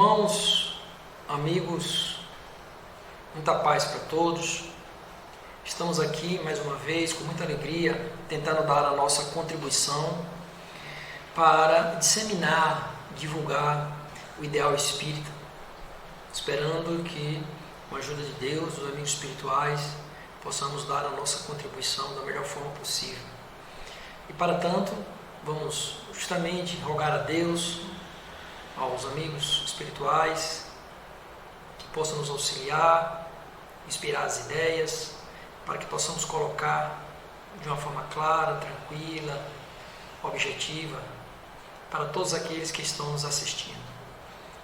Irmãos, amigos, muita paz para todos. Estamos aqui mais uma vez com muita alegria, tentando dar a nossa contribuição para disseminar, divulgar o ideal espírita, esperando que, com a ajuda de Deus, dos amigos espirituais, possamos dar a nossa contribuição da melhor forma possível. E para tanto, vamos justamente rogar a Deus, aos amigos espirituais, que possam nos auxiliar, inspirar as ideias, para que possamos colocar de uma forma clara, tranquila, objetiva, para todos aqueles que estão nos assistindo.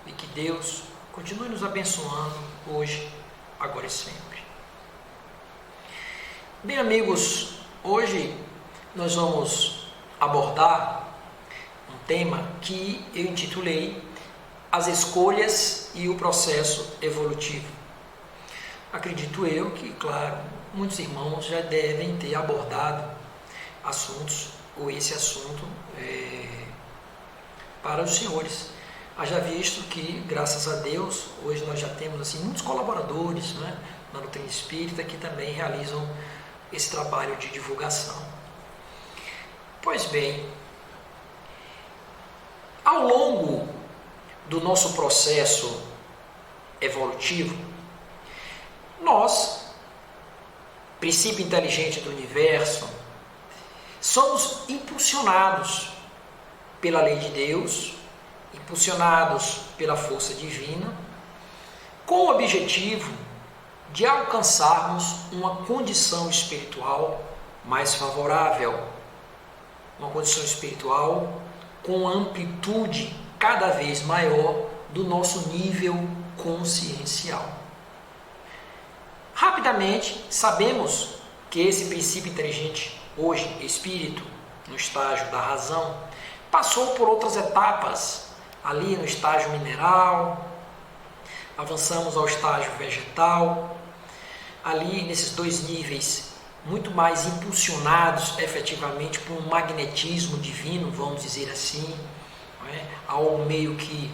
E que Deus continue nos abençoando hoje, agora e sempre. Bem, amigos, hoje nós vamos abordar um tema que eu intitulei As Escolhas e o Processo Evolutivo. Acredito eu que, claro, muitos irmãos já devem ter abordado assuntos, ou esse assunto, para os senhores. Haja visto que, graças a Deus, hoje nós já temos assim, muitos colaboradores, né, na doutrina espírita que também realizam esse trabalho de divulgação. Pois bem, ao longo do nosso processo evolutivo, nós, princípio inteligente do universo, somos impulsionados pela lei de Deus, impulsionados pela força divina, com o objetivo de alcançarmos uma condição espiritual mais favorável, uma condição espiritual com amplitude cada vez maior do nosso nível consciencial. Rapidamente, sabemos que esse princípio inteligente, hoje espírito, no estágio da razão, passou por outras etapas, ali no estágio mineral, avançamos ao estágio vegetal, ali nesses dois níveis, muito mais impulsionados efetivamente por um magnetismo divino, vamos dizer assim, algo meio que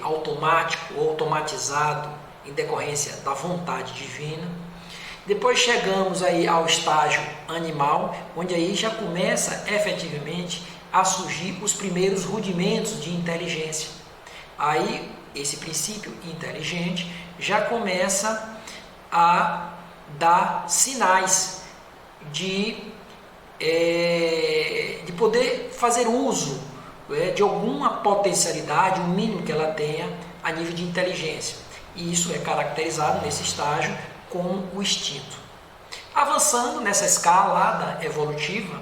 automático ou automatizado em decorrência da vontade divina. Depois chegamos aí ao estágio animal, onde aí já começa efetivamente a surgir os primeiros rudimentos de inteligência. Aí esse princípio inteligente já começa a dar sinais de poder fazer uso de alguma potencialidade, o mínimo que ela tenha a nível de inteligência. E isso é caracterizado nesse estágio com o instinto. Avançando nessa escalada evolutiva,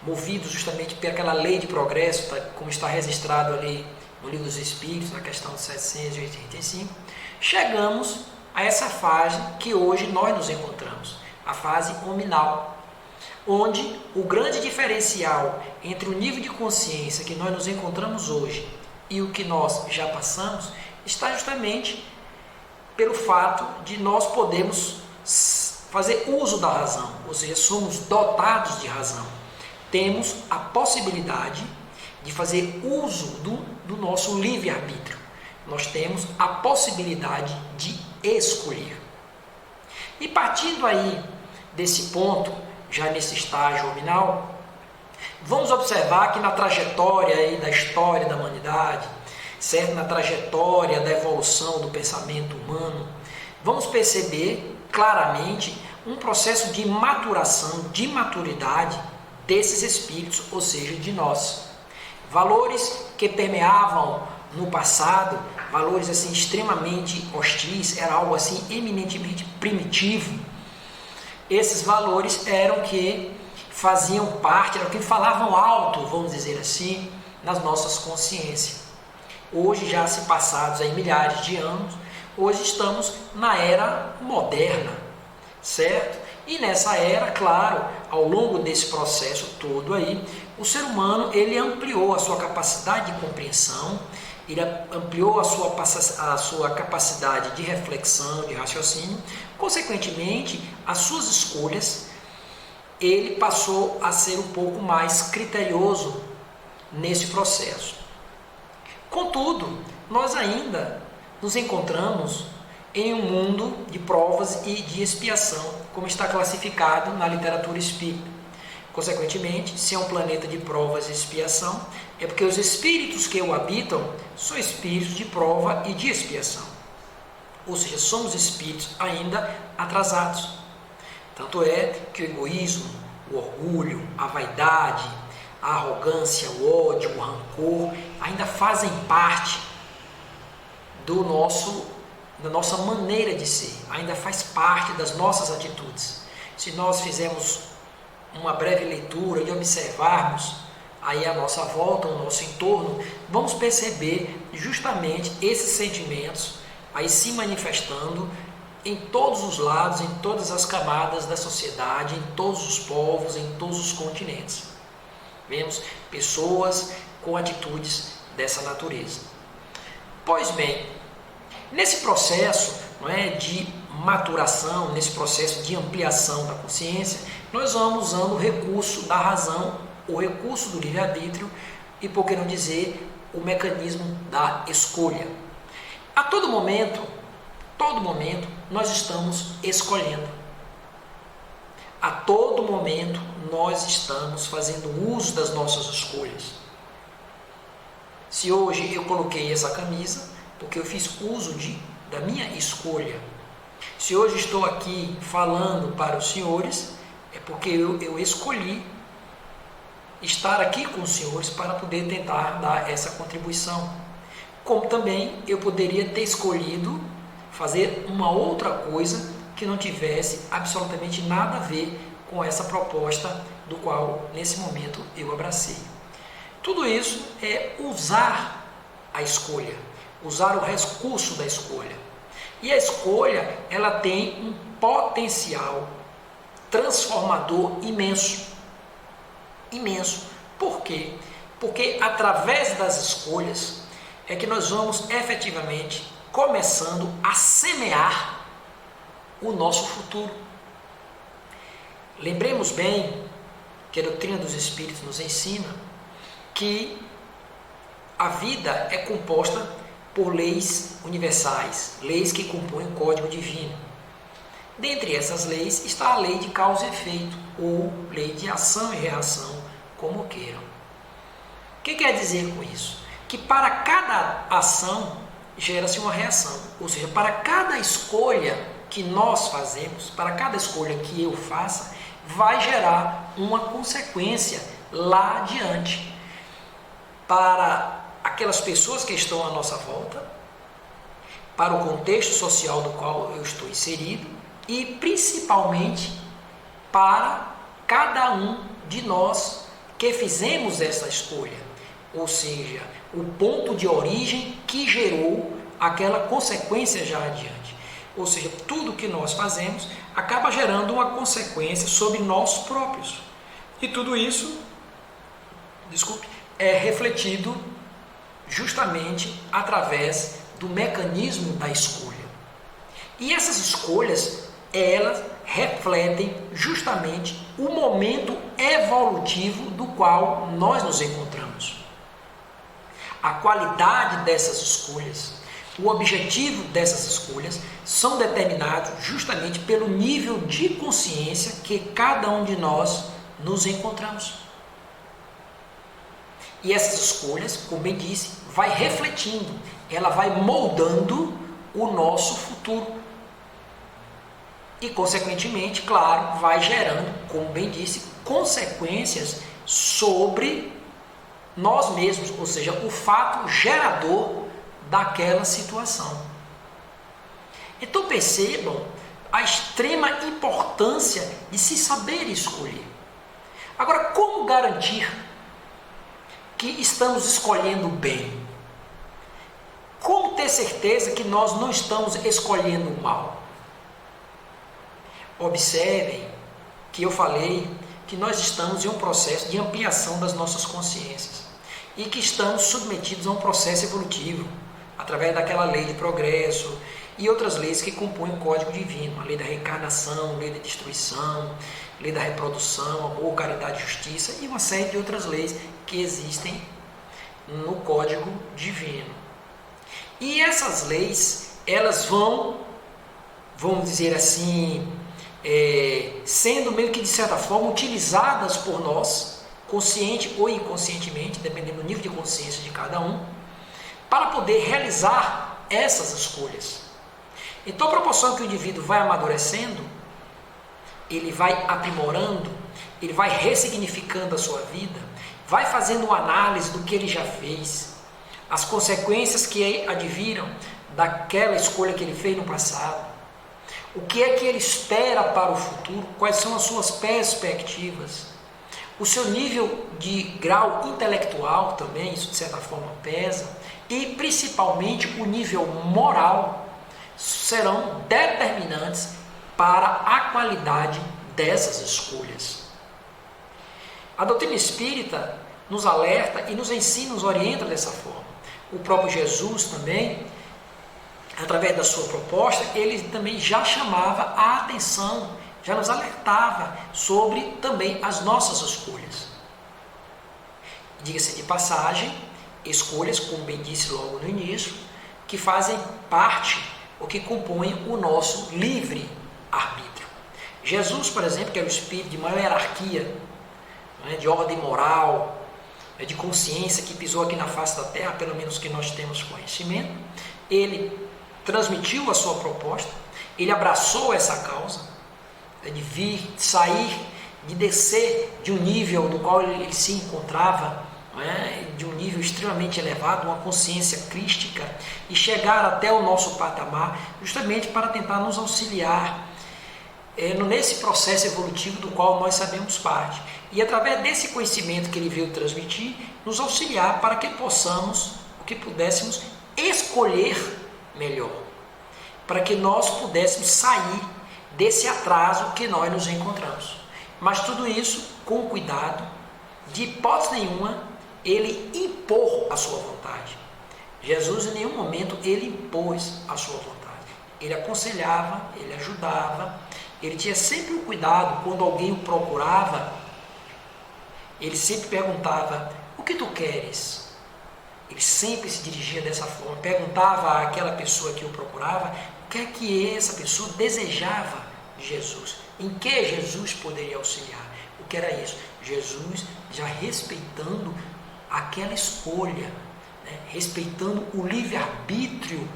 movidos justamente por aquela lei de progresso, como está registrado ali no Livro dos Espíritos, na questão 785, chegamos a essa fase que hoje nós nos encontramos, a fase hominal, onde o grande diferencial entre o nível de consciência que nós nos encontramos hoje e o que nós já passamos está justamente pelo fato de nós podermos fazer uso da razão, ou seja, somos dotados de razão. Temos a possibilidade de fazer uso do nosso livre-arbítrio. Nós temos a possibilidade de escolher. E partindo aí desse ponto, já nesse estágio hominal, vamos observar que na trajetória aí da história da humanidade, certo? Na trajetória da evolução do pensamento humano, vamos perceber claramente um processo de maturação, de maturidade desses espíritos, ou seja, de nós. Valores que permeavam no passado, valores assim extremamente hostis, era algo assim eminentemente primitivo. Esses valores eram que faziam parte, eram que falavam alto, vamos dizer assim, nas nossas consciências. Hoje, já se passados aí milhares de anos, hoje estamos na era moderna, certo? E nessa era, claro, ao longo desse processo todo aí, o ser humano ele ampliou a sua capacidade de compreensão, ele ampliou a sua capacidade de reflexão, de raciocínio, consequentemente, as suas escolhas, ele passou a ser um pouco mais criterioso nesse processo. Contudo, nós ainda nos encontramos em um mundo de provas e de expiação, como está classificado na literatura espírita. Consequentemente, se é um planeta de provas e expiação, é porque os espíritos que o habitam são espíritos de prova e de expiação. Ou seja, somos espíritos ainda atrasados. Tanto é que o egoísmo, o orgulho, a vaidade, a arrogância, o ódio, o rancor, ainda fazem parte da nossa maneira de ser, ainda faz parte das nossas atitudes. Se nós fizermos uma breve leitura e observarmos aí a nossa volta, o nosso entorno, vamos perceber justamente esses sentimentos aí se manifestando em todos os lados, em todas as camadas da sociedade, em todos os povos, em todos os continentes. Vemos pessoas com atitudes dessa natureza. Pois bem, nesse processo, não é, de maturação, nesse processo de ampliação da consciência, nós vamos usando o recurso da razão, o recurso do livre-arbítrio e, por que não dizer, o mecanismo da escolha. A todo momento, nós estamos escolhendo. A todo momento, nós estamos fazendo uso das nossas escolhas. Se hoje eu coloquei essa camisa, porque eu fiz uso da minha escolha. Se hoje estou aqui falando para os senhores, é porque eu escolhi estar aqui com os senhores para poder tentar dar essa contribuição. Como também eu poderia ter escolhido fazer uma outra coisa que não tivesse absolutamente nada a ver com essa proposta do qual nesse momento eu abracei. Tudo isso é usar a escolha, usar o recurso da escolha. E a escolha, ela tem um potencial transformador imenso. Imenso. Por quê? Porque através das escolhas é que nós vamos efetivamente começando a semear o nosso futuro. Lembremos bem que a doutrina dos Espíritos nos ensina que a vida é composta por leis universais, leis que compõem o código divino. Dentre essas leis está a lei de causa e efeito, ou lei de ação e reação, como queiram. O que quer dizer com isso? Que para cada ação gera-se uma reação, ou seja, para cada escolha que nós fazemos, para cada escolha que eu faça, vai gerar uma consequência lá adiante. Para aquelas pessoas que estão à nossa volta, para o contexto social do qual eu estou inserido e principalmente para cada um de nós que fizemos essa escolha, ou seja, o ponto de origem que gerou aquela consequência já adiante. Ou seja, tudo que nós fazemos acaba gerando uma consequência sobre nós próprios. E tudo isso, é refletido justamente através do mecanismo da escolha. E essas escolhas, elas refletem justamente o momento evolutivo do qual nós nos encontramos. A qualidade dessas escolhas, o objetivo dessas escolhas são determinados justamente pelo nível de consciência que cada um de nós nos encontramos. E essas escolhas, como bem disse, vai refletindo, ela vai moldando o nosso futuro. E, consequentemente, claro, vai gerando, como bem disse, consequências sobre nós mesmos, ou seja, o fato gerador daquela situação. Então percebam a extrema importância de se saber escolher. Agora, como garantir que estamos escolhendo bem? Como ter certeza que nós não estamos escolhendo o mal? Observem que eu falei que nós estamos em um processo de ampliação das nossas consciências e que estamos submetidos a um processo evolutivo através daquela lei de progresso e outras leis que compõem o código divino, a lei da reencarnação, a lei da destruição, a lei da reprodução, amor, caridade, justiça e uma série de outras leis que existem no código divino. E essas leis, elas vão, vamos dizer assim, sendo meio que de certa forma utilizadas por nós, consciente ou inconscientemente, dependendo do nível de consciência de cada um, para poder realizar essas escolhas. Então, à proporção que o indivíduo vai amadurecendo, ele vai aprimorando, ele vai ressignificando a sua vida, vai fazendo uma análise do que ele já fez, as consequências que adviram daquela escolha que ele fez no passado, o que é que ele espera para o futuro, quais são as suas perspectivas, o seu nível de grau intelectual também, isso de certa forma pesa, e principalmente o nível moral serão determinantes para a qualidade dessas escolhas. A doutrina espírita nos alerta e nos ensina, nos orienta dessa forma. O próprio Jesus também, através da sua proposta, ele também já chamava a atenção, já nos alertava sobre também as nossas escolhas. Diga-se de passagem, escolhas, como bem disse logo no início, que fazem parte ou que compõem o nosso livre arbítrio. Jesus, por exemplo, que era o espírito de maior hierarquia, de ordem moral, de consciência, que pisou aqui na face da terra, pelo menos que nós temos conhecimento, ele transmitiu a sua proposta, ele abraçou essa causa, de vir, de sair, de descer de um nível do qual ele se encontrava, de um nível extremamente elevado, uma consciência crística, e chegar até o nosso patamar, justamente para tentar nos auxiliar nesse processo evolutivo do qual nós sabemos parte. E através desse conhecimento que ele veio transmitir, nos auxiliar para que possamos, que pudéssemos escolher melhor, para que nós pudéssemos sair desse atraso que nós nos encontramos. Mas tudo isso com cuidado, de hipótese nenhuma, ele impor a sua vontade. Jesus em nenhum momento ele impôs a sua vontade. Ele aconselhava, ele ajudava, ele tinha sempre o cuidado, quando alguém o procurava, ele sempre perguntava, o que tu queres? Ele sempre se dirigia dessa forma, perguntava àquela pessoa que o procurava, o que é que essa pessoa desejava de Jesus, em que Jesus poderia auxiliar, o que era isso? Jesus já respeitando aquela escolha, respeitando o livre-arbítrio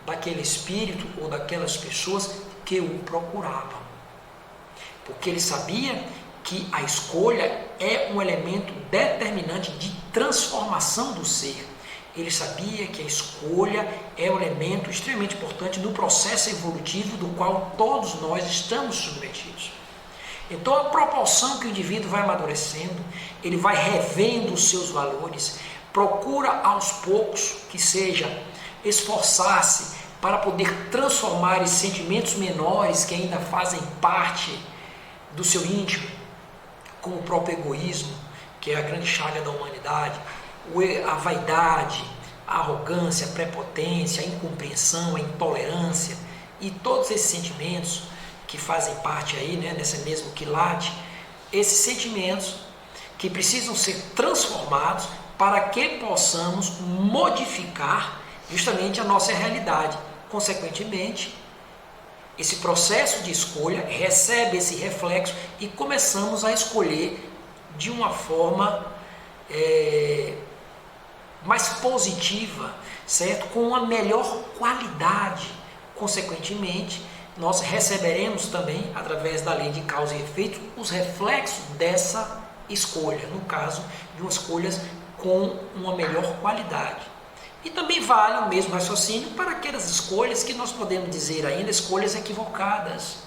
daquele espírito ou daquelas pessoas que o procuravam, porque ele sabia que a escolha é um elemento determinante de transformação do ser. Ele sabia que a escolha é um elemento extremamente importante no processo evolutivo do qual todos nós estamos submetidos. Então, a proporção que o indivíduo vai amadurecendo, ele vai revendo os seus valores, procura aos poucos que seja esforçar-se para poder transformar esses sentimentos menores que ainda fazem parte do seu íntimo, como o próprio egoísmo, que é a grande chaga da humanidade, a vaidade, a arrogância, a prepotência, a incompreensão, a intolerância e todos esses sentimentos que fazem parte aí, desse mesmo quilate, esses sentimentos que precisam ser transformados para que possamos modificar justamente a nossa realidade. Consequentemente, esse processo de escolha recebe esse reflexo e começamos a escolher de uma forma mais positiva, certo? Com uma melhor qualidade. Consequentemente, nós receberemos também, através da lei de causa e efeito, os reflexos dessa escolha, no caso de uma escolha com uma melhor qualidade. E também vale o mesmo raciocínio para aquelas escolhas que nós podemos dizer ainda escolhas equivocadas.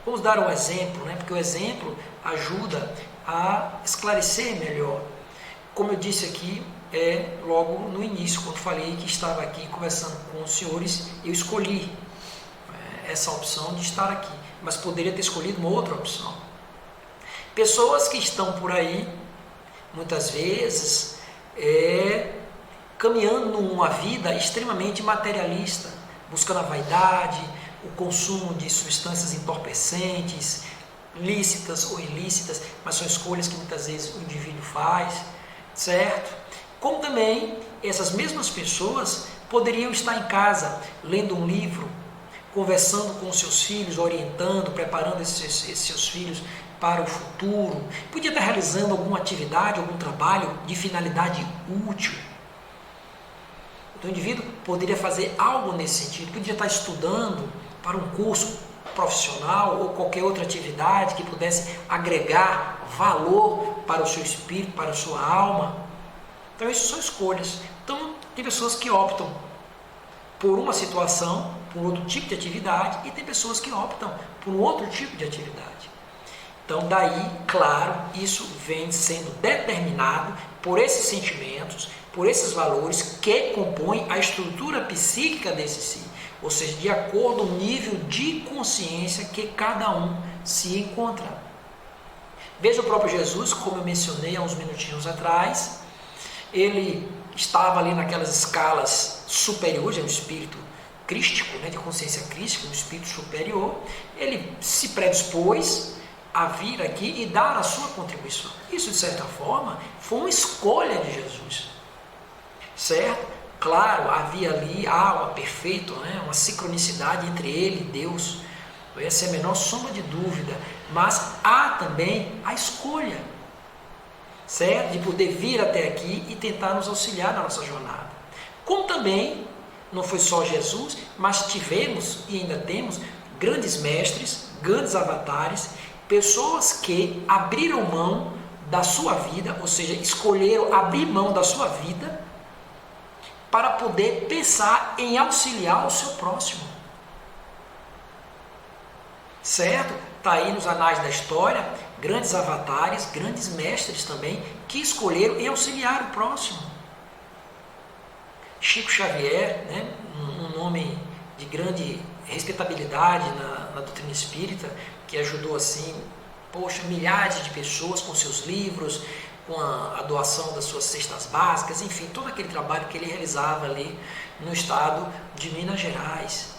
Vamos dar um exemplo, porque o exemplo ajuda a esclarecer melhor. Como eu disse aqui, logo no início, quando falei que estava aqui conversando com os senhores, eu escolhi essa opção de estar aqui, mas poderia ter escolhido uma outra opção. Pessoas que estão por aí, muitas vezes, caminhando numa vida extremamente materialista, buscando a vaidade, o consumo de substâncias entorpecentes, lícitas ou ilícitas, mas são escolhas que muitas vezes o indivíduo faz, certo? Como também essas mesmas pessoas poderiam estar em casa, lendo um livro, conversando com seus filhos, orientando, preparando esses seus filhos para o futuro. Podia estar realizando alguma atividade, algum trabalho de finalidade útil. Então, o indivíduo poderia fazer algo nesse sentido, podia estar estudando para um curso profissional ou qualquer outra atividade que pudesse agregar valor para o seu espírito, para a sua alma. Então, isso são escolhas. Então, tem pessoas que optam por uma situação, por outro tipo de atividade, e tem pessoas que optam por um outro tipo de atividade. Então, daí, claro, isso vem sendo determinado por esses sentimentos, por esses valores que compõem a estrutura psíquica desse si, ou seja, de acordo com o nível de consciência que cada um se encontra. Veja o próprio Jesus, como eu mencionei há uns minutinhos atrás, ele estava ali naquelas escalas superiores, é um espírito crístico, de consciência crística, um espírito superior. Ele se predispôs a vir aqui e dar a sua contribuição. Isso, de certa forma, foi uma escolha de Jesus, certo? Claro, havia ali algo perfeito, uma sincronicidade entre ele e Deus, não ia ser a menor sombra de dúvida, mas há também a escolha, certo? De poder vir até aqui e tentar nos auxiliar na nossa jornada. Como também, não foi só Jesus, mas tivemos e ainda temos grandes mestres, grandes avatares, pessoas que abriram mão da sua vida, ou seja, escolheram abrir mão da sua vida para poder pensar em auxiliar o seu próximo. Certo? Está aí nos anais da história, grandes avatares, grandes mestres também, que escolheram em auxiliar o próximo. Chico Xavier, um homem de grande respeitabilidade na doutrina espírita, que ajudou assim, milhares de pessoas com seus livros, com a doação das suas cestas básicas, enfim, todo aquele trabalho que ele realizava ali no estado de Minas Gerais.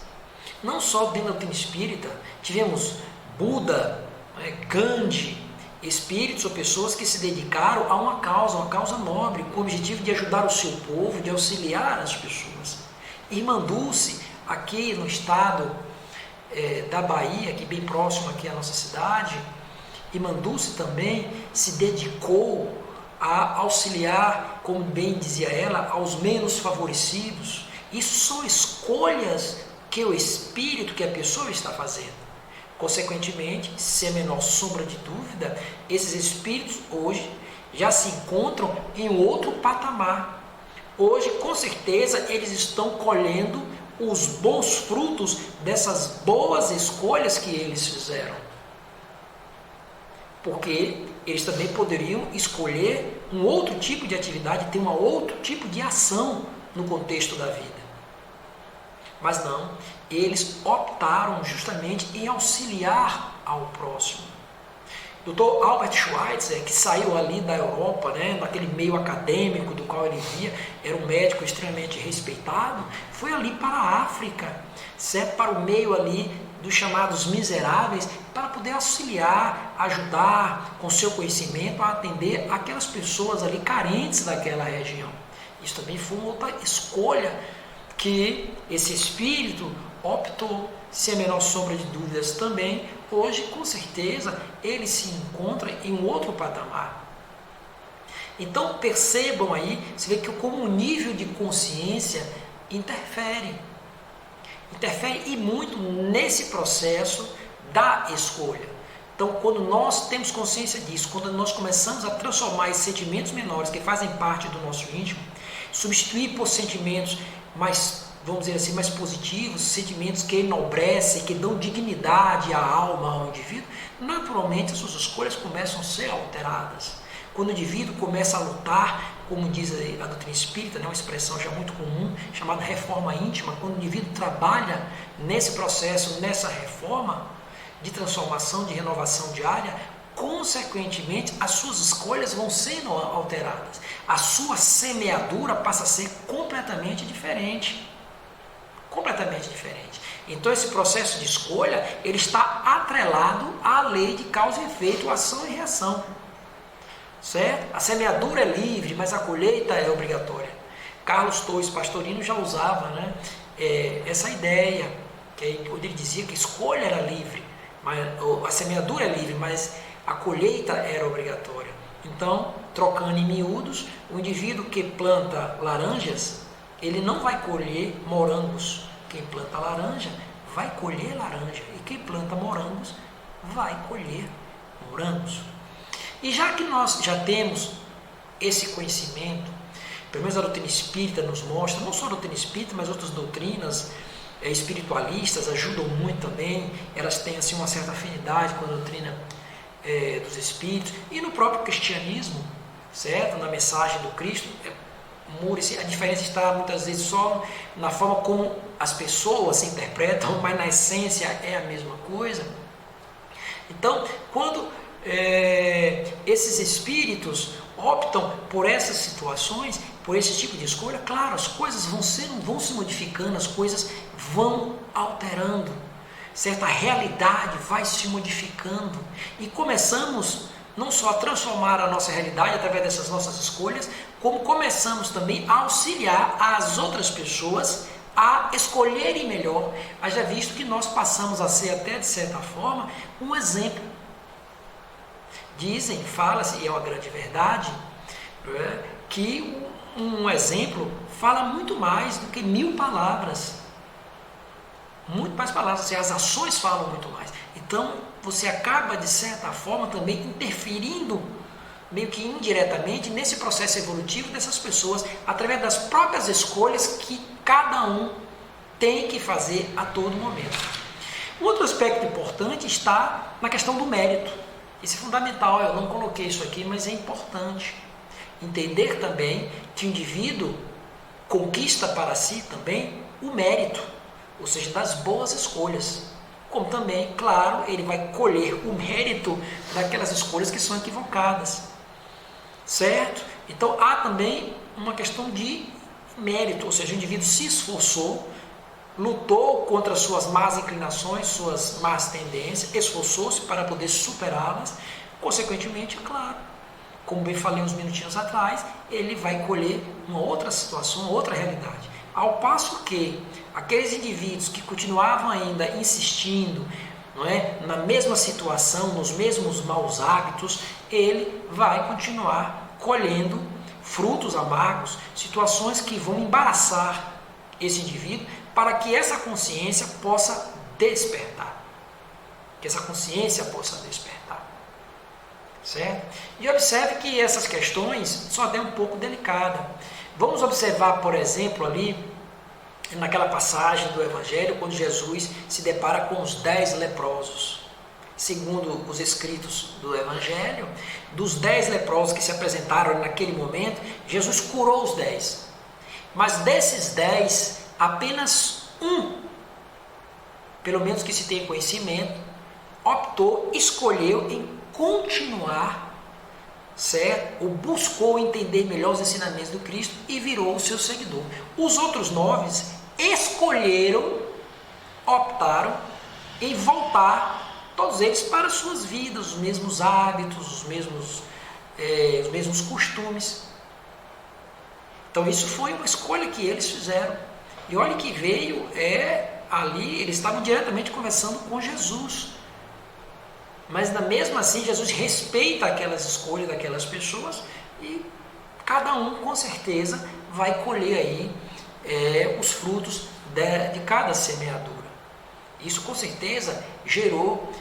Não só dentro da doutrina espírita, tivemos Buda, Gandhi, espíritos ou pessoas que se dedicaram a uma causa nobre, com o objetivo de ajudar o seu povo, de auxiliar as pessoas. Irmã Dulce, aqui no estado da Bahia, aqui bem próximo aqui à nossa cidade, Irmã Dulce também se dedicou a auxiliar, como bem dizia ela, aos menos favorecidos. Isso são escolhas que o espírito, que a pessoa está fazendo. Consequentemente, sem a menor sombra de dúvida, esses espíritos hoje já se encontram em outro patamar. Hoje, com certeza, eles estão colhendo os bons frutos dessas boas escolhas que eles fizeram. Porque eles também poderiam escolher um outro tipo de atividade, ter um outro tipo de ação no contexto da vida. Mas não, eles optaram justamente em auxiliar ao próximo. Dr. Albert Schweitzer, que saiu ali da Europa, naquele meio acadêmico do qual ele via, era um médico extremamente respeitado, foi ali para a África, certo? Para o meio ali dos chamados miseráveis, para poder auxiliar, ajudar com seu conhecimento a atender aquelas pessoas ali carentes daquela região. Isso também foi uma outra escolha que esse espírito optou, sem a menor sombra de dúvidas também. Hoje, com certeza, ele se encontra em um outro patamar. Então, percebam aí, você vê que como o nível de consciência interfere e muito nesse processo da escolha. Então, quando nós temos consciência disso, quando nós começamos a transformar esses sentimentos menores que fazem parte do nosso íntimo, substituir por sentimentos mais, vamos dizer assim, mais positivos, sentimentos que enobrecem, que dão dignidade à alma, ao indivíduo, naturalmente as suas escolhas começam a ser alteradas. Quando o indivíduo começa a lutar, como diz a doutrina espírita, uma expressão já muito comum, chamada reforma íntima, quando o indivíduo trabalha nesse processo, nessa reforma de transformação, de renovação diária, consequentemente as suas escolhas vão sendo alteradas. A sua semeadura passa a ser completamente diferente. Completamente diferente. Então esse processo de escolha, ele está atrelado à lei de causa e efeito, ação e reação. Certo? A semeadura é livre, mas a colheita é obrigatória. Carlos Torres Pastorino já usava, né, essa ideia, onde ele dizia que a escolha era livre, mas, a semeadura é livre, mas a colheita era obrigatória. Então, trocando em miúdos, o indivíduo que planta laranjas, ele não vai colher morangos. Quem planta laranja vai colher laranja, e quem planta morangos vai colher morangos. E já que nós já temos esse conhecimento, pelo menos a doutrina espírita nos mostra, não só a doutrina espírita, mas outras doutrinas espiritualistas ajudam muito também, elas têm assim uma certa afinidade com a doutrina dos espíritos, e no próprio cristianismo, certo? Na mensagem do Cristo, a diferença está muitas vezes só na forma como as pessoas se interpretam, mas na essência é a mesma coisa. Então, quando esses espíritos optam por essas situações, por esse tipo de escolha, claro, as coisas vão se modificando, as coisas vão alterando, certa realidade vai se modificando, e começamos não só a transformar a nossa realidade através dessas nossas escolhas, como começamos também a auxiliar as outras pessoas a escolherem melhor. Haja visto que nós passamos a ser, até de certa forma, um exemplo. Fala-se, e é uma grande verdade, que um exemplo fala muito mais do que 1000 palavras. Muito mais palavras, assim, as ações falam muito mais. Então, você acaba, de certa forma, também interferindo, meio que indiretamente, nesse processo evolutivo dessas pessoas, através das próprias escolhas que cada um tem que fazer a todo momento. Um outro aspecto importante está na questão do mérito. Isso é fundamental, eu não coloquei isso aqui, mas é importante. Entender também que o indivíduo conquista para si também o mérito, ou seja, das boas escolhas. Como também, claro, ele vai colher o mérito daquelas escolhas que são equivocadas. Certo? Então há também uma questão de mérito, ou seja, o indivíduo se esforçou, lutou contra suas más inclinações, suas más tendências, esforçou-se para poder superá-las, consequentemente, é claro, como bem falei uns minutinhos atrás, ele vai colher uma outra situação, uma outra realidade. Ao passo que aqueles indivíduos que continuavam ainda insistindo, não é, na mesma situação, nos mesmos maus hábitos, ele vai continuar colhendo frutos amargos, situações que vão embaraçar esse indivíduo, para que essa consciência possa despertar. Que essa consciência possa despertar. Certo? E observe que essas questões são até um pouco delicadas. Vamos observar, por exemplo, ali, naquela passagem do Evangelho, quando Jesus se depara com os 10 leprosos. Segundo os escritos do Evangelho, dos 10 leprosos que se apresentaram naquele momento, Jesus curou os 10. Mas desses 10, apenas um, pelo menos que se tenha conhecimento, escolheu em continuar, certo? Ou buscou entender melhor os ensinamentos do Cristo e virou o seu seguidor. Os outros 9 optaram em voltar, todos eles, para suas vidas, os mesmos hábitos, os mesmos costumes. Então isso foi uma escolha que eles fizeram. E olha que veio, ali, eles estavam diretamente conversando com Jesus. Mas mesmo assim, Jesus respeita aquelas escolhas daquelas pessoas e cada um, com certeza, vai colher aí os frutos de cada semeadura. Isso, com certeza, gerou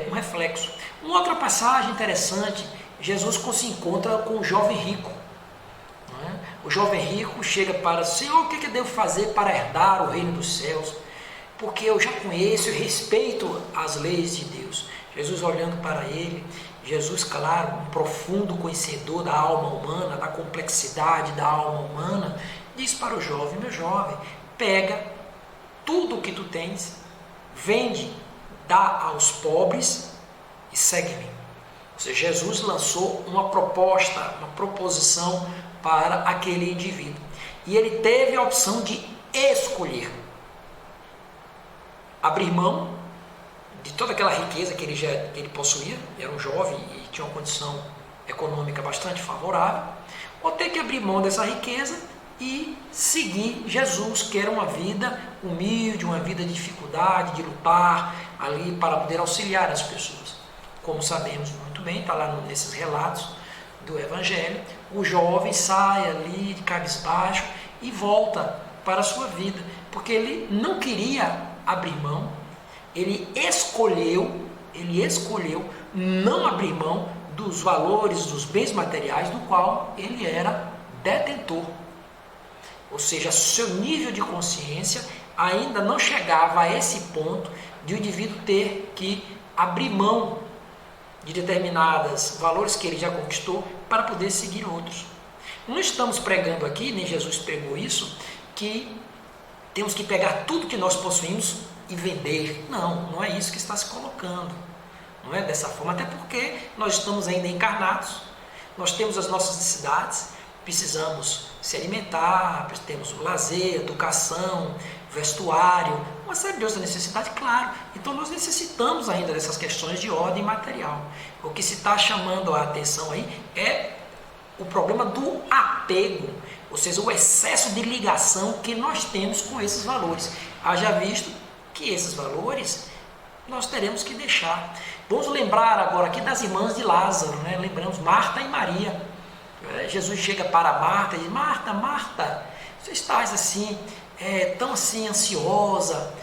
um reflexo. Uma outra passagem interessante, Jesus se encontra com o jovem rico. O jovem rico chega para o Senhor: o que eu devo fazer para herdar o reino dos céus? Porque eu já conheço e respeito as leis de Deus. Jesus, olhando para ele, Jesus, claro, um profundo conhecedor da alma humana, da complexidade da alma humana, diz para o jovem: meu jovem, pega tudo o que tu tens, vende, dá aos pobres e segue-me. Ou seja, Jesus lançou uma proposição para aquele indivíduo. E ele teve a opção de escolher abrir mão de toda aquela riqueza que ele possuía, era um jovem e tinha uma condição econômica bastante favorável, ou ter que abrir mão dessa riqueza e seguir Jesus, que era uma vida humilde, uma vida de dificuldade, de lutar ali para poder auxiliar as pessoas. Como sabemos muito bem, está lá nesses relatos do Evangelho, o jovem sai ali de cabisbaixo e volta para a sua vida, porque ele não queria abrir mão, ele escolheu não abrir mão dos valores, dos bens materiais do qual ele era detentor. Ou seja, seu nível de consciência ainda não chegava a esse ponto de o indivíduo ter que abrir mão de determinados valores que ele já conquistou para poder seguir outros. Não estamos pregando aqui, nem Jesus pregou isso, que temos que pegar tudo que nós possuímos e vender. Não, não é isso que está se colocando. Não é dessa forma, até porque nós estamos ainda encarnados, nós temos as nossas necessidades, precisamos se alimentar, temos o lazer, educação, vestuário, uma série de outras necessidades, claro. Então nós necessitamos ainda dessas questões de ordem material. O que se está chamando a atenção aí é o problema do apego, ou seja, o excesso de ligação que nós temos com esses valores. Haja visto que esses valores nós teremos que deixar. Vamos lembrar agora aqui das irmãs de Lázaro, né? Lembramos Marta e Maria. Jesus chega para Marta e diz: Marta, Marta, você estás assim, tão assim ansiosa,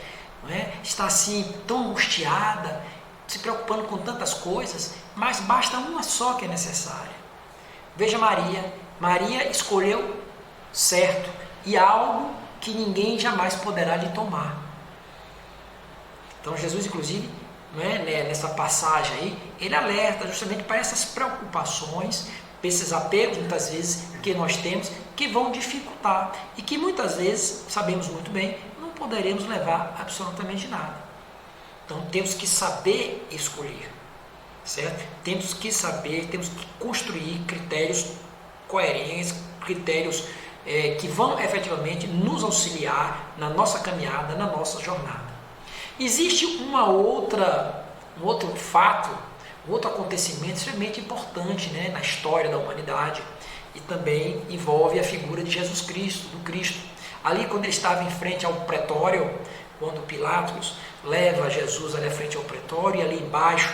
não é? Está assim tão angustiada, se preocupando com tantas coisas, mas basta uma só que é necessária. Veja Maria, Maria escolheu certo e algo que ninguém jamais poderá lhe tomar. Então Jesus, inclusive, nessa passagem aí, ele alerta justamente para essas preocupações, para esses apegos muitas vezes que nós temos, que vão dificultar e que muitas vezes, sabemos muito bem, não poderemos levar absolutamente nada. Então temos que saber escolher, certo? Temos que saber, temos que construir critérios coerentes, critérios que vão efetivamente nos auxiliar na nossa caminhada, na nossa jornada. Existe um outro fato, um outro acontecimento extremamente importante, né, na história da humanidade, e também envolve a figura de Jesus Cristo, do Cristo. Ali, quando ele estava em frente ao pretório, quando Pilatos leva Jesus ali à frente ao pretório, e ali embaixo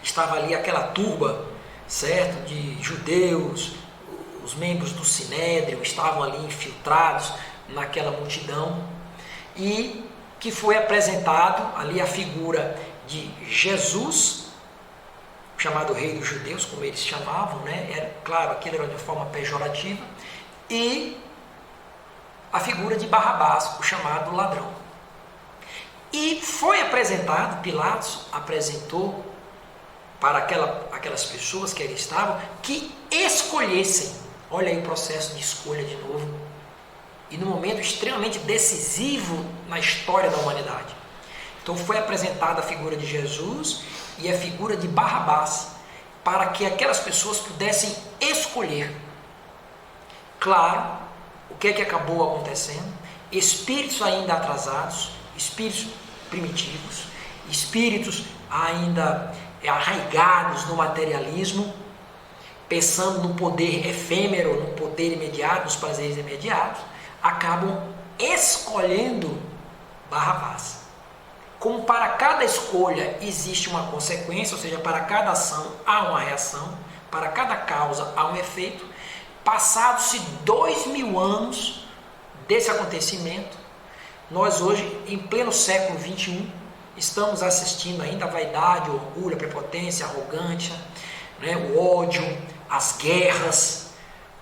estava ali aquela turba, certo, de judeus, os membros do Sinédrio estavam ali infiltrados naquela multidão, e que foi apresentado ali a figura de Jesus, chamado Rei dos Judeus, como eles chamavam, né? Claro, aquilo era de forma pejorativa, e a figura de Barrabás, o chamado ladrão. E foi apresentado, Pilatos apresentou para aquelas pessoas que ali estavam, que escolhessem. Olha aí o processo de escolha de novo. E num momento extremamente decisivo na história da humanidade. Então foi apresentada a figura de Jesus e a figura de Barrabás, para que aquelas pessoas pudessem escolher. Claro, o que é que acabou acontecendo? Espíritos ainda atrasados, espíritos primitivos, espíritos ainda arraigados no materialismo, pensando no poder efêmero, no poder imediato, nos prazeres imediatos, acabam escolhendo Barrabás. Como para cada escolha existe uma consequência, ou seja, para cada ação há uma reação, para cada causa há um efeito, passados-se 2000 anos desse acontecimento, nós hoje, em pleno século XXI, estamos assistindo ainda a vaidade, o orgulho, a prepotência, a arrogância, né, o ódio, as guerras,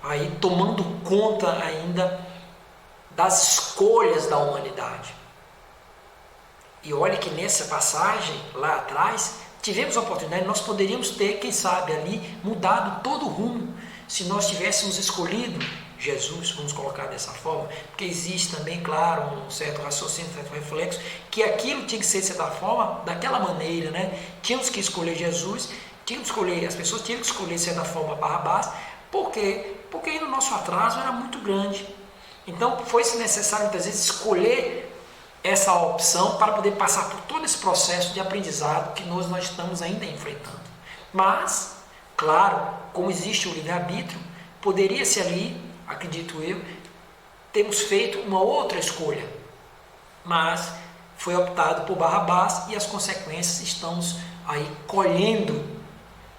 aí tomando conta ainda das escolhas da humanidade. E olha que nessa passagem, lá atrás, tivemos a oportunidade, nós poderíamos ter, quem sabe, ali, mudado todo o rumo, se nós tivéssemos escolhido Jesus, vamos colocar dessa forma, porque existe também, claro, um certo raciocínio, um certo reflexo, que aquilo tinha que ser de certa forma, daquela maneira, né? Tínhamos que escolher Jesus, as pessoas tinham que escolher de certa forma Barrabás, por quê? Porque aí no nosso atraso era muito grande. Então foi-se necessário muitas vezes escolher essa opção para poder passar por todo esse processo de aprendizado que nós estamos ainda enfrentando. Mas, claro, como existe o livre-arbítrio, poderia-se ali acredito eu, temos feito uma outra escolha, mas foi optado por Barrabás e as consequências estamos aí colhendo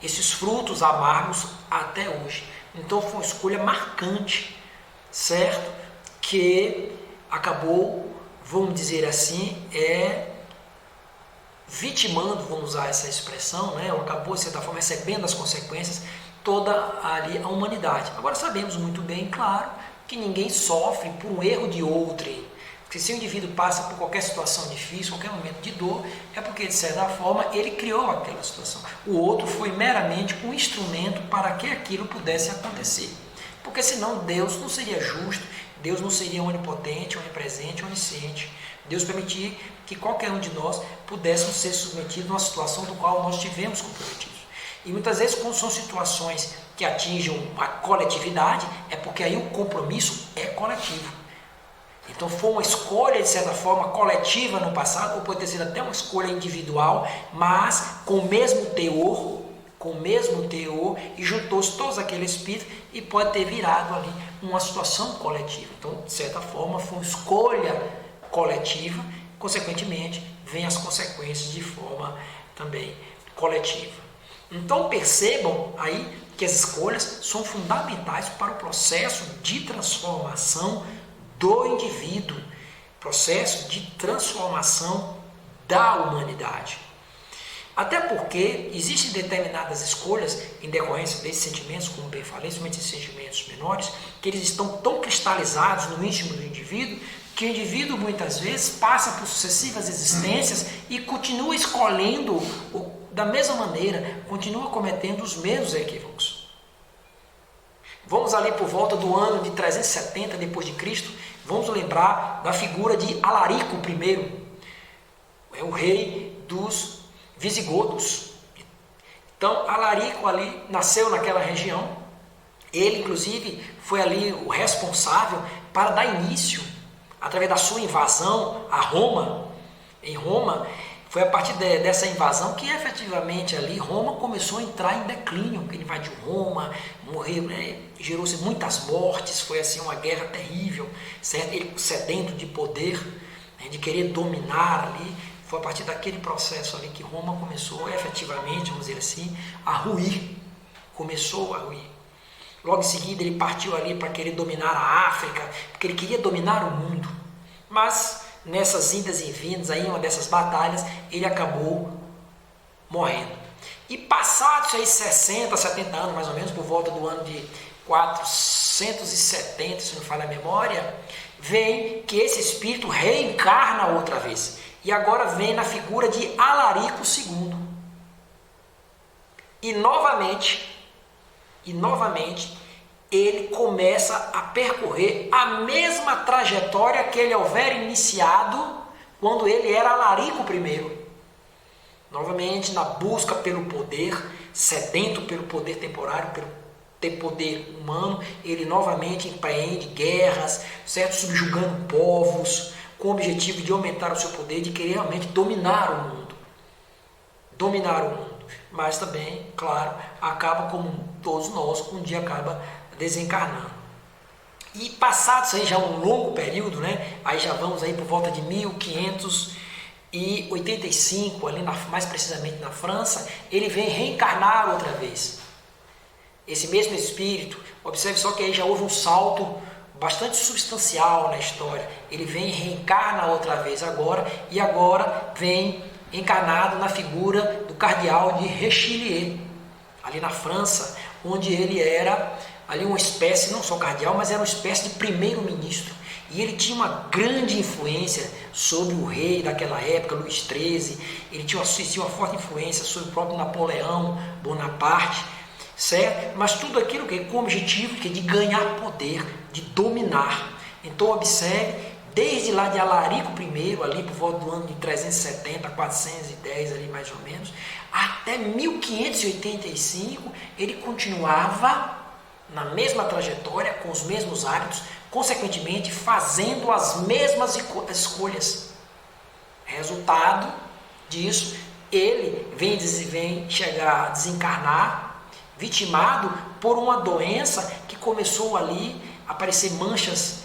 esses frutos amargos até hoje. Então foi uma escolha marcante, certo? Que acabou, vamos dizer assim, vitimando, vamos usar essa expressão, né? Ou acabou, de certa forma, recebendo as consequências toda ali a humanidade. Agora sabemos muito bem, claro, que ninguém sofre por um erro de outrem. Porque se o indivíduo passa por qualquer situação difícil, qualquer momento de dor, é porque, de certa forma, ele criou aquela situação. O outro foi meramente um instrumento para que aquilo pudesse acontecer. Porque senão Deus não seria justo, Deus não seria onipotente, onipresente, onisciente. Deus permitir que qualquer um de nós pudéssemos ser submetidos a uma situação do qual nós tivemos comprometidos. E muitas vezes, quando são situações que atingem a coletividade, é porque aí o compromisso é coletivo. Então foi uma escolha, de certa forma, coletiva no passado, ou pode ter sido até uma escolha individual, mas com o mesmo teor, e juntou-se todos aqueles espíritos e pode ter virado ali uma situação coletiva. Então, de certa forma, foi uma escolha coletiva, consequentemente, vem as consequências de forma também coletiva. Então percebam aí que as escolhas são fundamentais para o processo de transformação do indivíduo, processo de transformação da humanidade. Até porque existem determinadas escolhas em decorrência desses sentimentos, como bem falei, principalmente esses sentimentos menores, que eles estão tão cristalizados no íntimo do indivíduo, que o indivíduo muitas vezes passa por sucessivas existências e continua escolhendo da mesma maneira, continua cometendo os mesmos equívocos. Vamos ali por volta do ano de 370 depois de Cristo, vamos lembrar da figura de Alarico I, é o rei dos visigodos. Então Alarico ali nasceu naquela região, ele inclusive foi ali o responsável para dar início, através da sua invasão a Roma. Em Roma, foi a partir dessa invasão que efetivamente ali Roma começou a entrar em declínio. Ele invadiu Roma, morreu, né? Gerou-se muitas mortes, foi assim uma guerra terrível, certo? Ele sedento de poder, né? De querer dominar ali. Foi a partir daquele processo ali que Roma começou efetivamente, vamos dizer assim, a ruir. Começou a ruir. Logo em seguida ele partiu ali para querer dominar a África, porque ele queria dominar o mundo. Mas nessas indas e vindas, aí, em uma dessas batalhas, ele acabou morrendo. E passados aí 60, 70 anos, mais ou menos, por volta do ano de 470, se não falha a memória, vem que esse espírito reencarna outra vez. E agora vem na figura de Alarico II. E novamente, ele começa a percorrer a mesma trajetória que ele houvera iniciado quando ele era Alarico I. Novamente, na busca pelo poder, sedento pelo poder temporário, pelo ter poder humano, ele novamente empreende guerras, certo? Subjugando povos, com o objetivo de aumentar o seu poder, de querer realmente dominar o mundo. Mas também, claro, acaba como todos nós, um dia acaba desencarnando. E passados aí já um longo período, né? Aí já vamos aí por volta de 1585, ali mais precisamente na França, ele vem reencarnar outra vez. Esse mesmo espírito, observe só que aí já houve um salto bastante substancial na história. Ele vem e reencarna outra vez agora, e agora vem encarnado na figura do cardeal de Richelieu, ali na França, onde ele era ali uma espécie, não só cardeal, mas era uma espécie de primeiro-ministro. E ele tinha uma grande influência sobre o rei daquela época, Luís XIII. Ele tinha uma forte influência sobre o próprio Napoleão Bonaparte, certo? Mas tudo aquilo que com o objetivo de ganhar poder, de dominar. Então observe, desde lá de Alarico I, ali por volta do ano de 370, 410 ali mais ou menos, até 1585, ele continuava na mesma trajetória, com os mesmos hábitos, consequentemente fazendo as mesmas escolhas. Resultado disso, ele vem chegar a desencarnar, vitimado por uma doença que começou ali aparecer manchas,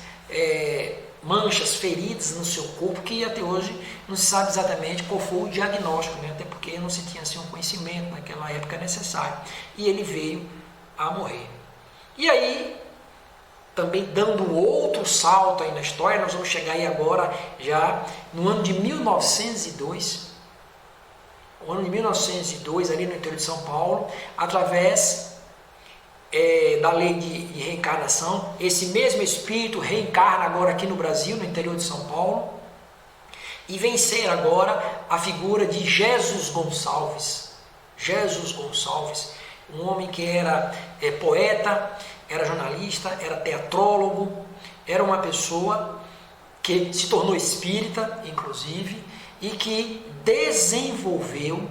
feridas no seu corpo, que até hoje não se sabe exatamente qual foi o diagnóstico, né? Até porque não se tinha assim, um conhecimento naquela época necessário. E ele veio a morrer. E aí, também dando um outro salto aí na história, nós vamos chegar aí agora já no ano de 1902, o ano de 1902, ali no interior de São Paulo, através da lei de reencarnação, esse mesmo espírito reencarna agora aqui no Brasil, no interior de São Paulo, e vencer agora a figura de Jesus Gonçalves. Jesus Gonçalves, um homem que era poeta, era jornalista, era teatrólogo, era uma pessoa que se tornou espírita, inclusive, e que desenvolveu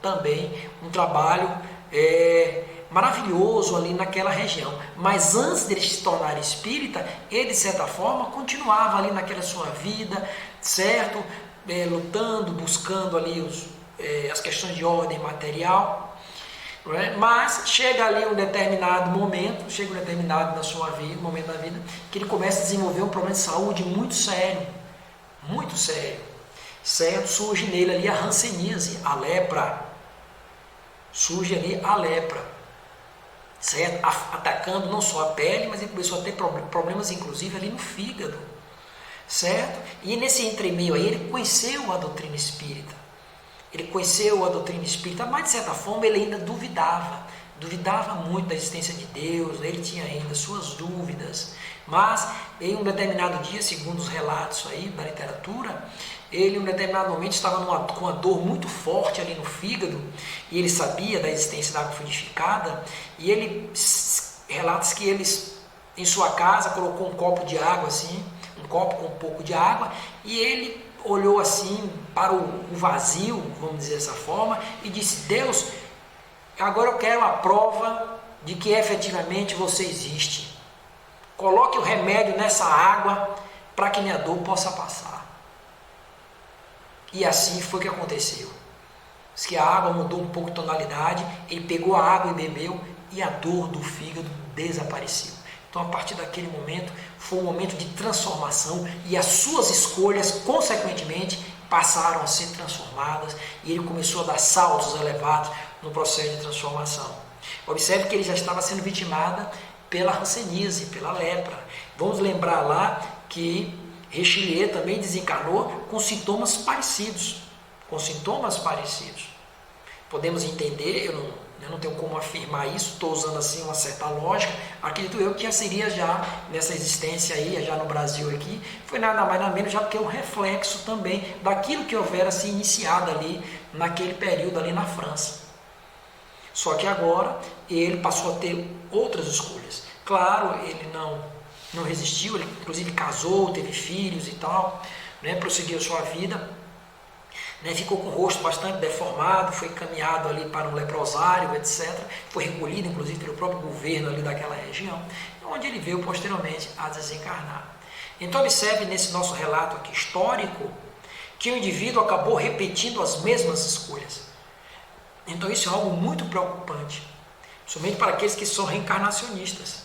também um trabalho maravilhoso ali naquela região. Mas antes dele se tornar espírita, ele de certa forma continuava ali naquela sua vida, certo? Lutando, buscando ali as questões de ordem material, não é? Mas chega ali um determinado momento, na sua vida, momento da vida, que ele começa a desenvolver um problema de saúde muito sério, certo? Surge nele ali a hanseníase, a lepra, certo? Atacando não só a pele, mas ele começou a ter problemas inclusive ali no fígado, certo? E nesse entremeio aí ele conheceu a doutrina espírita, mas de certa forma ele ainda duvidava muito da existência de Deus, ele tinha ainda suas dúvidas, mas em um determinado dia, segundo os relatos aí da literatura, ele em um determinado momento estava com uma dor muito forte ali no fígado, e ele sabia da existência da água fluidificada, e ele relata que ele em sua casa colocou um copo de água assim, um copo com um pouco de água, e ele olhou assim para o vazio, vamos dizer dessa forma, e disse: Deus, agora eu quero a prova de que efetivamente você existe. Coloque o remédio nessa água para que minha dor possa passar. E assim foi que aconteceu. Diz que a água mudou um pouco de tonalidade, ele pegou a água e bebeu, e a dor do fígado desapareceu. Então, a partir daquele momento, foi um momento de transformação, e as suas escolhas, consequentemente, passaram a ser transformadas, e ele começou a dar saltos elevados no processo de transformação. Observe que ele já estava sendo vitimado pela hanseníase, pela lepra. Vamos lembrar lá que Richelieu também desencarnou com sintomas parecidos. Podemos entender, eu não tenho como afirmar isso, estou usando assim uma certa lógica, acredito eu que já seria já nessa existência aí, já no Brasil aqui, foi nada mais nada menos já porque é um reflexo também daquilo que houvera se iniciado ali naquele período ali na França. Só que agora ele passou a ter outras escolhas. Claro, ele não resistiu, ele inclusive casou, teve filhos e tal, né, prosseguiu a sua vida, né, ficou com o rosto bastante deformado, foi encaminhado ali para um leprosário, etc. Foi recolhido, inclusive, pelo próprio governo ali daquela região, onde ele veio posteriormente a desencarnar. Então, observe nesse nosso relato aqui histórico que o indivíduo acabou repetindo as mesmas escolhas. Então, isso é algo muito preocupante, somente para aqueles que são reencarnacionistas.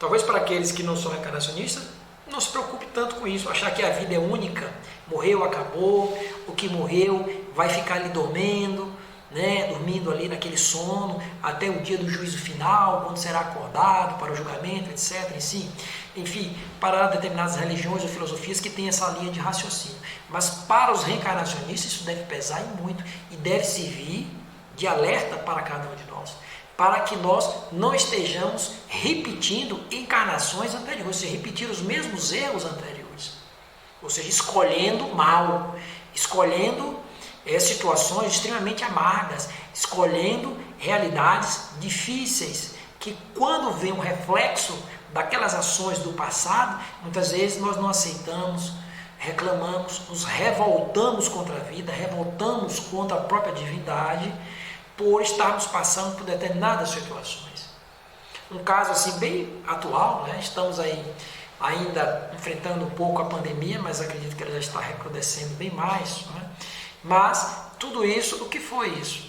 Talvez para aqueles que não são reencarnacionistas, não se preocupe tanto com isso, achar que a vida é única, morreu, acabou, o que morreu vai ficar ali dormindo, né, dormindo ali naquele sono, até o dia do juízo final, quando será acordado para o julgamento, etc. Enfim, para determinadas religiões ou filosofias que têm essa linha de raciocínio. Mas para os reencarnacionistas isso deve pesar e muito, e deve servir de alerta para cada um de nós, para que nós não estejamos repetindo encarnações anteriores, ou seja, repetir os mesmos erros anteriores, ou seja, escolhendo mal, escolhendo situações extremamente amargas, escolhendo realidades difíceis, que quando vem um reflexo daquelas ações do passado, muitas vezes nós não aceitamos, reclamamos, nos revoltamos contra a vida, revoltamos contra a própria divindade, por estarmos passando por determinadas situações. Um caso assim bem atual, né? Estamos aí ainda enfrentando um pouco a pandemia, mas acredito que ela já está recrudescendo bem mais, né? Mas tudo isso, o que foi isso?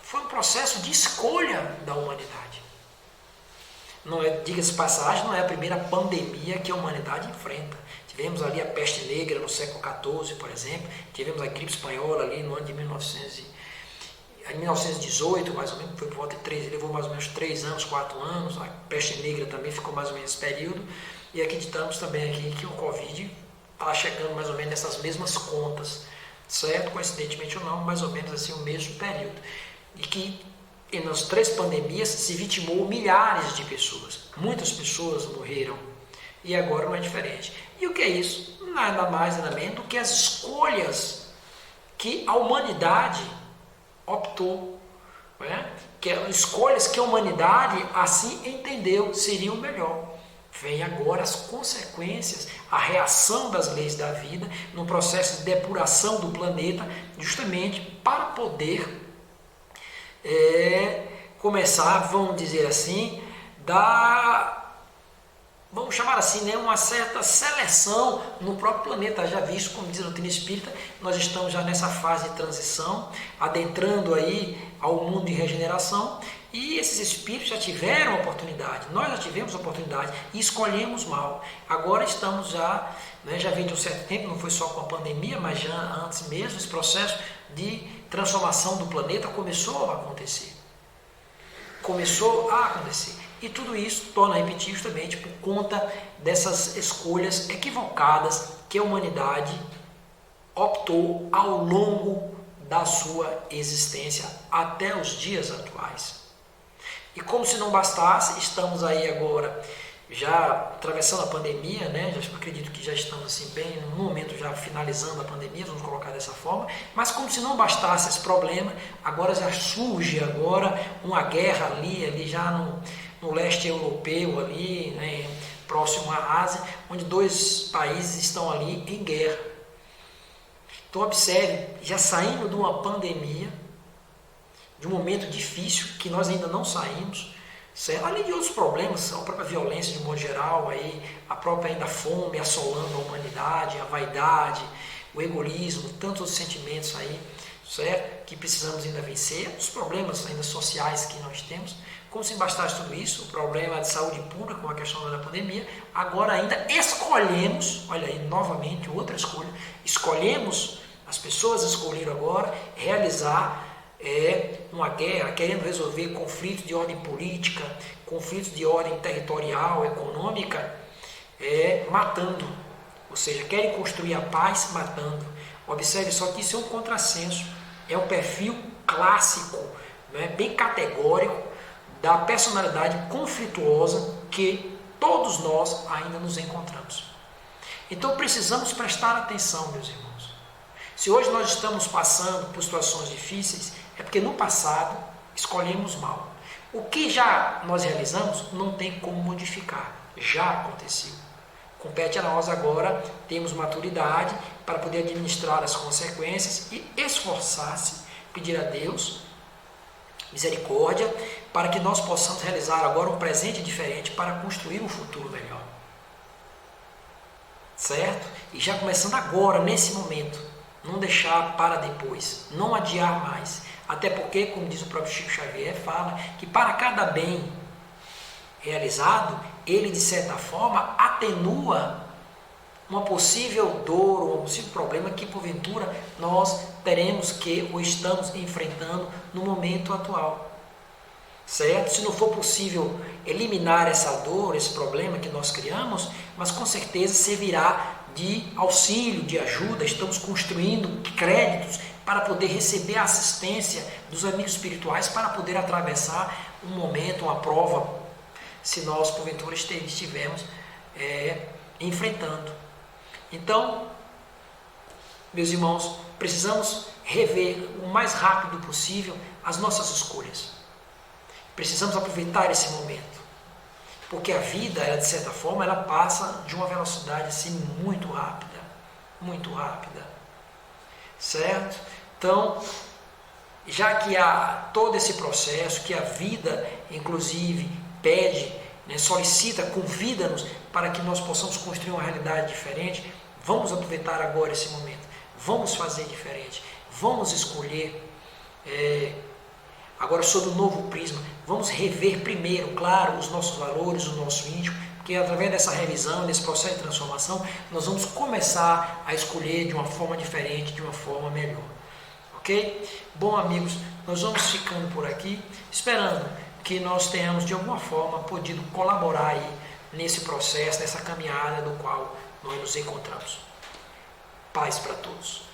Foi um processo de escolha da humanidade. Não é, diga-se de passagem, não é a primeira pandemia que a humanidade enfrenta. Tivemos ali a peste negra no século XIV, por exemplo, tivemos a gripe espanhola ali no ano de 1918, mais ou menos, foi por volta de 3, levou mais ou menos 3 anos, 4 anos, a peste negra também ficou mais ou menos nesse período, e acreditamos também aqui que o Covid está chegando mais ou menos nessas mesmas contas, certo? Coincidentemente ou não, mais ou menos assim o mesmo período. E que nas 3 pandemias se vitimou milhares de pessoas, muitas pessoas morreram, e agora não é diferente. E o que é isso? Nada mais, nada menos do que as escolhas que a humanidade optou, né? Que escolhas que a humanidade assim entendeu seriam melhor. Vem agora as consequências, a reação das leis da vida no processo de depuração do planeta, justamente para poder começar, vamos dizer assim, vamos chamar assim, né, uma certa seleção no próprio planeta. Já visto, como diz a doutrina espírita, nós estamos já nessa fase de transição, adentrando aí ao mundo de regeneração, e esses espíritos já tiveram oportunidade, nós já tivemos oportunidade e escolhemos mal. Agora estamos já, né, já vem de um certo tempo, não foi só com a pandemia, mas já antes mesmo, esse processo de transformação do planeta começou a acontecer. E tudo isso torna repetitivo justamente por conta dessas escolhas equivocadas que a humanidade optou ao longo da sua existência até os dias atuais. E como se não bastasse, estamos aí agora já atravessando a pandemia, né? Já acredito que já estamos assim bem no momento já finalizando a pandemia, vamos colocar dessa forma, mas como se não bastasse esse problema, agora já surge agora uma guerra ali já no leste europeu ali, né? Próximo à Ásia, onde 2 países estão ali em guerra. Então observe, já saindo de uma pandemia, de um momento difícil que nós ainda não saímos, certo? Além de outros problemas, a própria violência de um modo geral, aí, a própria ainda fome assolando a humanidade, a vaidade, o egoísmo, tantos outros sentimentos aí, certo? Que precisamos ainda vencer, os problemas ainda sociais que nós temos. Como se bastasse tudo isso, o problema de saúde pública, com a questão da pandemia, agora ainda escolhemos, olha aí, novamente, outra escolha, as pessoas escolheram agora realizar uma guerra, querendo resolver conflitos de ordem política, conflitos de ordem territorial, econômica, matando. Ou seja, querem construir a paz matando. Observe só que isso é um contrassenso, é um perfil clássico, né, bem categórico, da personalidade conflituosa que todos nós ainda nos encontramos. Então precisamos prestar atenção, meus irmãos. Se hoje nós estamos passando por situações difíceis, é porque no passado escolhemos mal. O que já nós realizamos não tem como modificar, já aconteceu. Compete a nós agora termos maturidade para poder administrar as consequências e esforçar-se, pedir a Deus misericórdia, para que nós possamos realizar agora um presente diferente para construir um futuro melhor. Certo? E já começando agora, nesse momento, não deixar para depois, não adiar mais. Até porque, como diz o próprio Chico Xavier, fala que para cada bem realizado, ele de certa forma atenua uma possível dor, um possível problema que porventura nós teremos que ou estamos enfrentando no momento atual. Certo? Se não for possível eliminar essa dor, esse problema que nós criamos, mas com certeza servirá de auxílio, de ajuda. Estamos construindo créditos para poder receber a assistência dos amigos espirituais para poder atravessar um momento, uma prova, se nós porventura estivermos enfrentando. Então, meus irmãos, precisamos rever o mais rápido possível as nossas escolhas. Precisamos aproveitar esse momento, porque a vida, ela, de certa forma, ela passa de uma velocidade assim muito rápida, certo? Então, já que há todo esse processo, que a vida, inclusive, pede, né, solicita, convida-nos para que nós possamos construir uma realidade diferente, vamos aproveitar agora esse momento, vamos fazer diferente, vamos escolher Agora, sob o novo prisma, vamos rever primeiro, claro, os nossos valores, o nosso íntimo, porque através dessa revisão, desse processo de transformação, nós vamos começar a escolher de uma forma diferente, de uma forma melhor. Ok? Bom, amigos, nós vamos ficando por aqui, esperando que nós tenhamos de alguma forma podido colaborar aí nesse processo, nessa caminhada do qual nós nos encontramos. Paz para todos.